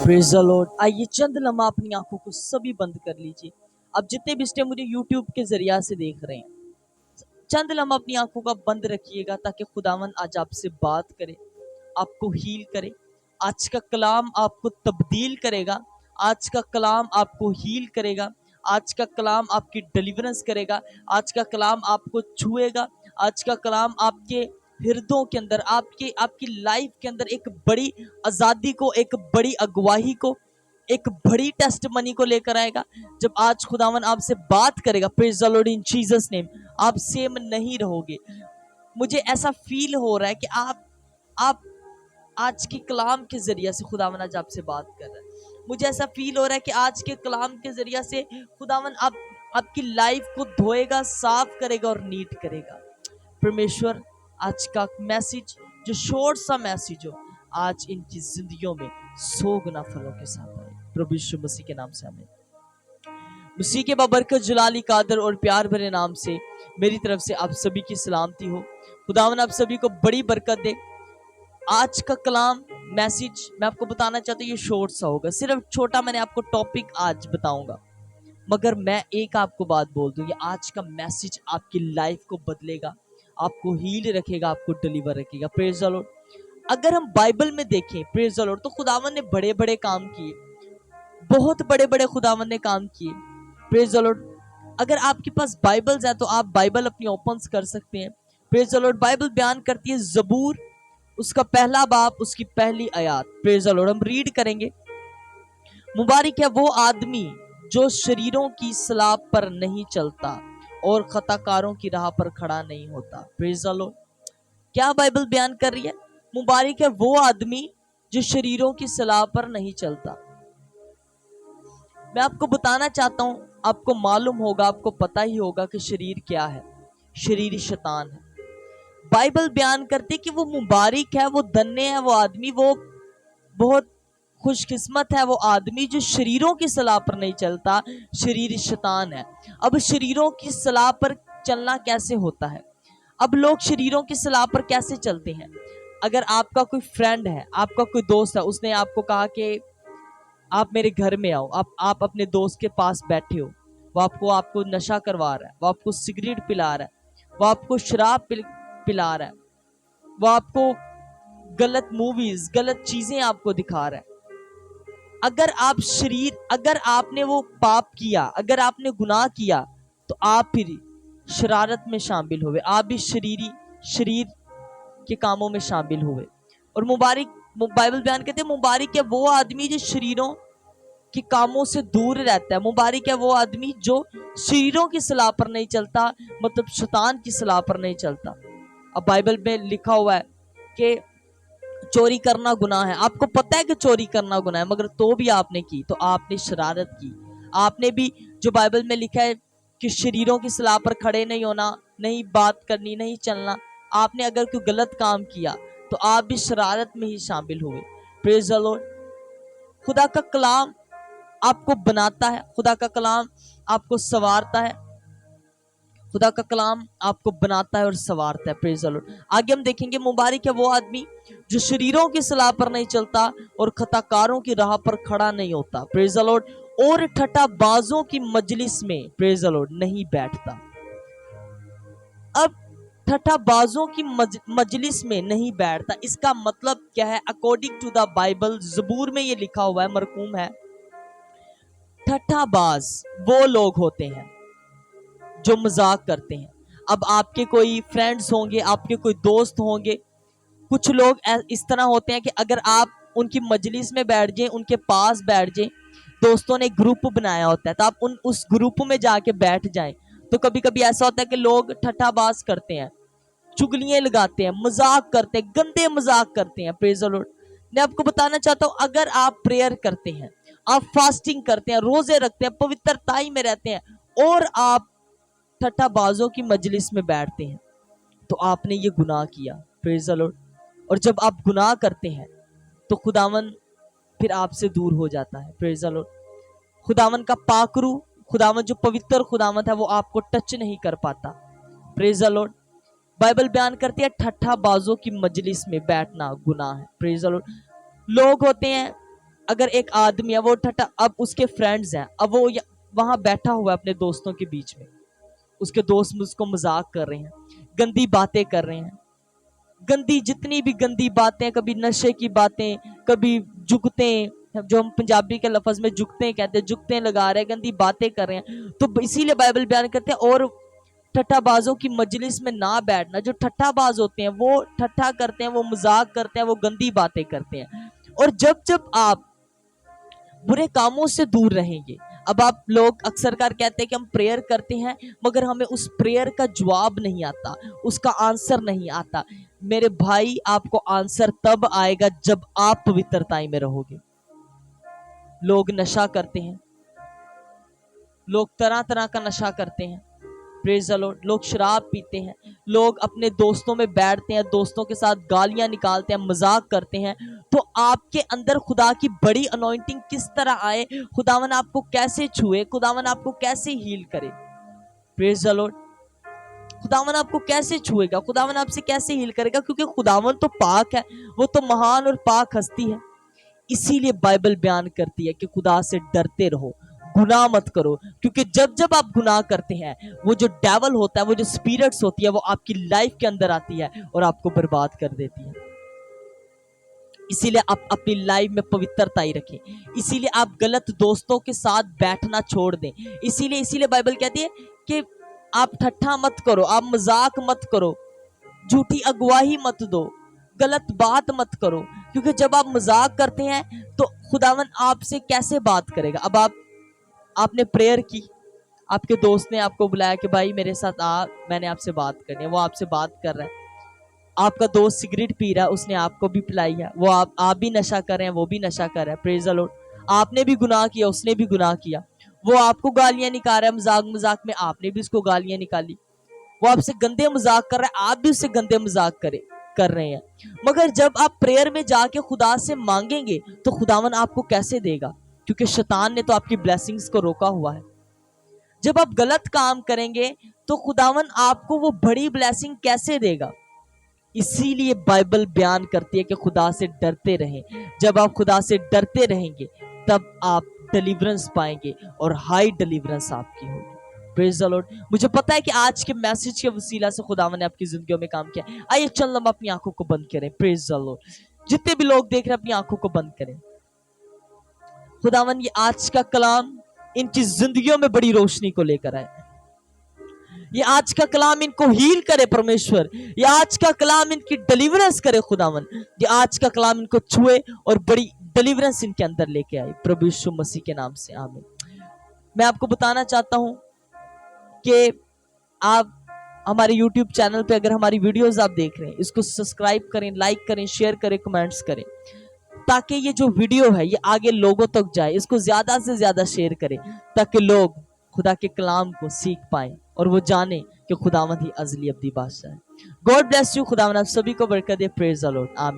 Praise the Lord. आइए चंद लम्हा अपनी आंखों को सभी बंद कर लीजिए। अब जितने भी इस टाइम मुझे यूट्यूब के जरिया से देख रहे हैं, चंद लम्हा अपनी आंखों का बंद रखिएगा ताकि खुदावन आज आपसे बात करे, आपको हील करे। आज का कलाम आपको तब्दील करेगा, आज का कलाम आपको हील करेगा, आज का कलाम आपकी डिलीवरेंस करेगा, आज का कलाम आपको छुएगा, आज का कलाम आपके हृदयों के अंदर, आपकी लाइफ के अंदर एक बड़ी आज़ादी को, एक बड़ी अगुवाही को, एक बड़ी टेस्टमनी को लेकर आएगा। जब आज खुदावन आपसे बात करेगा, praise the Lord in Jesus name, आप सेम नहीं रहोगे। मुझे ऐसा फील हो रहा है कि आप आज के कलाम के जरिए से खुदावन आज आपसे बात कर रहा है। मुझे ऐसा फील हो रहा है कि आज के कलाम के जरिए से खुदावन आपकी लाइफ को धोएगा, साफ करेगा और नीट करेगा। परमेश्वर आज का मैसेज जो शॉर्ट सा मैसेज हो, आज इनकी जिंदगियों में 100 गुना फलों के साथ आए। प्रभु यीशु मसीह के नाम से आमीन। मसीह के बाबरकत जलाली कादर और प्यार भरे नाम से मेरी तरफ से आप सभी की सलामती हो। खुदावन आप सभी को बड़ी बरकत दे। आज का कलाम मैसेज मैं आपको बताना चाहता हूँ, ये शॉर्ट सा होगा, सिर्फ छोटा मैंने आपको टॉपिक आज बताऊंगा, मगर मैं एक आपको बात बोल दूं, ये आज का मैसेज आपकी लाइफ को बदलेगा, आपको हील रखेगा, आपको डिलीवर रखेगा। Praise the Lord. अगर हम बाइबल में देखें प्रेज द लॉर्ड, तो खुदावन ने बड़े बड़े काम किए, बहुत बड़े बड़े खुदावन ने काम किए। Praise the Lord. अगर आपके पास बाइबल्स है तो आप बाइबल अपनी ओपन कर सकते हैं। Praise the Lord. बाइबल बयान करती है जबूर उसका पहला बाब उसकी पहली आयत। Praise the Lord. हम रीड करेंगे। मुबारक है वो आदमी जो शरीरों की सलाह पर नहीं चलता और खताकारों की राह पर खड़ा नहीं होता। Praise the Lord. क्या बाइबल बयान कर रही है? मुबारक है वो आदमी जो शरीरों की सलाह पर नहीं चलता। मैं आपको बताना चाहता हूं, आपको मालूम होगा, आपको पता ही होगा कि शरीर क्या है। शरीर शैतान है। बाइबल बयान करती है कि वो मुबारक है, वो धन्य है वो आदमी, वो बहुत खुशकिस्मत है वो आदमी जो शरीरों की सलाह पर नहीं चलता। शरीर शैतान है। अब शरीरों की सलाह पर चलना कैसे होता है? अब लोग शरीरों की सलाह पर कैसे चलते हैं? अगर आपका कोई फ्रेंड है, आपका कोई दोस्त है, उसने आपको कहा कि आप मेरे घर में आओ, आप अपने दोस्त के पास बैठे हो, वो आपको नशा करवा रहा है, वो आपको सिगरेट पिला रहा है, वो आपको शराब पिला रहा है, वो आपको गलत मूवीज, गलत चीजें आपको दिखा रहा है। अगर आपने वो पाप किया, अगर आपने गुनाह किया, तो आप फिर शरारत में शामिल हुए, आप भी शरीर के कामों में शामिल हुए। और बाइबल बयान कहते हैं मुबारक है वो आदमी जो शरीरों के कामों से दूर रहता है। मुबारक है वो आदमी जो शरीरों की सलाह पर नहीं चलता, मतलब शैतान की सलाह पर नहीं चलता। अब बाइबल में लिखा हुआ है कि चोरी करना गुनाह है। आपको पता है कि चोरी करना गुनाह है, मगर तो भी आपने की, तो आपने शरारत की। आपने भी, जो बाइबल में लिखा है कि शरीरों की सलाह पर खड़े नहीं होना, नहीं बात करनी, नहीं चलना, आपने अगर कोई गलत काम किया तो आप भी शरारत में ही शामिल हुए। Praise the Lord. खुदा का कलाम आपको बनाता है, खुदा का कलाम आपको संवारता है, खुदा का कलाम आपको बनाता है और संवारता है। Praise the Lord. आगे हम देखेंगे, मुबारक है वो आदमी जो शरीरों की सलाह पर नहीं चलता और खताकारों की राह पर खड़ा नहीं होता। Praise the Lord. और ठट्ठाबाजों की मजलिस में, प्रेज द लॉर्ड, नहीं बैठता। अब ठट्ठाबाजों की मजलिस में नहीं बैठता, इसका मतलब क्या है? अकॉर्डिंग टू द बाइबल, जबूर में ये लिखा हुआ है, मरकूम है, ठट्ठाबाज वो लोग होते हैं जो मजाक करते हैं। अब आपके कोई फ्रेंड्स होंगे, आपके कोई दोस्त होंगे, कुछ लोग इस तरह होते हैं कि अगर आप उनकी मजलिस में बैठ जाएं, उनके पास बैठ जाएं, दोस्तों ने ग्रुप बनाया होता है, तो आप उस ग्रुप में जाके बैठ जाएं, तो कभी कभी ऐसा होता है कि लोग ठट्ठाबाज करते हैं, चुगलियां लगाते हैं, मजाक करते हैं, गंदे मजाक करते हैं। Praise the Lord. मैं आपको बताना चाहता हूं, अगर आप प्रेयर करते हैं, आप फास्टिंग करते हैं, रोजे रखते हैं, पवित्रताई में रहते हैं, और आप ठट्ठाबाजों की मजलिस में बैठते हैं, तो आपने ये गुनाह किया। Praise the Lord. और जब आप गुनाह करते हैं तो खुदावन फिर आपसे दूर हो जाता है। Praise the Lord. खुदावन का पाकरू, खुदावन जो पवित्र खुदावन है, वो आपको टच नहीं कर पाता। Praise the Lord. बाइबल बयान करती है ठट्ठाबाजों की मजलिस में बैठना गुनाह है। Praise the Lord. लोग होते हैं अगर एक आदमी है वो ठट्ठा, अब उसके फ्रेंड्स हैं, अब वो वहां बैठा हुआ है अपने दोस्तों के बीच में, उसके दोस्त उसको मजाक कर रहे हैं, गंदी बातें कर रहे हैं, गंदी जितनी भी गंदी बातें, कभी नशे की बातें, कभी जुगते, जो हम पंजाबी के लफ्ज में जुगते कहते हैं, जुगते लगा रहे हैं, गंदी बातें कर रहे हैं। तो इसीलिए बाइबल बयान करते हैं और ठट्ठाबाजों की मजलिस में ना बैठना। जो ठट्ठाबाज होते हैं वो ठट्ठा करते हैं, वो मजाक करते हैं, वो गंदी बातें करते हैं। और जब जब आप बुरे कामों से दूर रहेंगे, अब आप लोग अक्सर कार कहते हैं कि हम प्रेयर करते हैं मगर हमें उस प्रेयर का जवाब नहीं आता, उसका आंसर नहीं आता। मेरे भाई, आपको आंसर तब आएगा जब आप पवित्रताई में रहोगे। लोग नशा करते हैं, लोग तरह तरह का नशा करते हैं, प्रेज द लॉर्ड, लोग शराब पीते हैं, लोग अपने दोस्तों में बैठते हैं, दोस्तों के साथ गालियां निकालते हैं, मजाक करते हैं। तो आपके अंदर खुदा की बड़ी अनॉइंटिंग किस तरह आए, खुदावन आपको कैसे छुए, खुदावन आपको कैसे हील करे। प्रेज द लॉर्ड, खुदावन आपको कैसे छुएगा, खुदावन आपसे कैसे हील करेगा, क्योंकि खुदावन तो पाक है, वो तो महान और पाक हस्ती है। इसीलिए बाइबल बयान करती है कि खुदा से डरते रहो, गुनाह मत करो, क्योंकि जब जब आप गुनाह करते हैं वो जो डेवल होता है, वो जो स्पिरिट्स होती है, वो आपकी लाइफ के अंदर आती है और आपको बर्बाद कर देती है। इसीलिए आप अपनी लाइफ में पवित्रता ही रखें, इसीलिए आप गलत दोस्तों के साथ बैठना छोड़ दें। इसीलिए बाइबल कहती है कि आप ठट्ठा मत करो, आप मजाक मत करो, झूठी अगुवाही मत दो, गलत बात मत करो, क्योंकि जब आप मजाक करते हैं तो खुदावन आपसे कैसे बात करेगा। अब आपने प्रेयर की, आपके दोस्त ने आपको बुलाया कि भाई मेरे साथ आ, मैंने आपसे बात करनी है, वो आपसे बात कर रहा है। आपका दोस्त सिगरेट पी रहा है, उसने आपको भी पिलाई है, वो आप भी नशा कर रहे हैं, वो भी नशा कर रहा है, प्रेज द लॉर्ड। आपने भी गुनाह किया, उसने भी गुनाह किया, वो आपको गालियां निकाल रहा है, मजाक मजाक में आपने भी उसको गालियां निकाली, वो आपसे गंदे मजाक कर रहा है, आप भी उससे गंदे मजाक कर रहे हैं। मगर जब आप प्रेयर में जाके खुदा से मांगेंगे तो खुदावन आपको कैसे देगा, क्योंकि शैतान ने तो आपकी ब्लेसिंग्स को रोका हुआ है। जब आप गलत काम करेंगे तो खुदावन आपको वो बड़ी ब्लेसिंग कैसे देगा। इसीलिए बाइबल बयान करती है कि खुदा से डरते रहें। जब आप खुदा से डरते रहेंगे तब आप डिलीवरेंस पाएंगे और हाई डिलीवरेंस आपकी होगी। Praise the Lord. मुझे पता है कि आज के मैसेज के वसीला से खुदावन ने आपकी जिंदगियों में काम किया। आइए चल हम अपनी आंखों को बंद करें। Praise the Lord. जितने भी लोग देख रहे हैं अपनी आंखों को बंद करें। खुदावन ये आज का कलाम इनकी जिंदगियों में बड़ी रोशनी को लेकर आए। ये आज का कलाम इनको हील करे परमेश्वर, ये आज का कलाम इनकी डिलीवरेंस करे खुदावन, ये आज का कलाम इनको छुए और बड़ी डिलीवरेंस इनके अंदर लेके आए, प्रभु यीशु मसीह के नाम से आमीन। मैं आपको बताना चाहता हूं कि आप हमारे YouTube चैनल पे अगर हमारी वीडियोस आप देख रहे हैं, इसको सब्सक्राइब करें, लाइक करें, शेयर करें, कमेंट्स करें, ताकि ये जो वीडियो है ये आगे लोगों तक जाए। इसको ज्यादा से ज्यादा शेयर करें ताकि लोग खुदा के कलाम को सीख पाए और वो जाने कि खुदावंद ही अज़ली अब्दी बादशाह है। God bless you. खुदावंद आप सभी को बरकत दे। Praise the Lord. आमीन।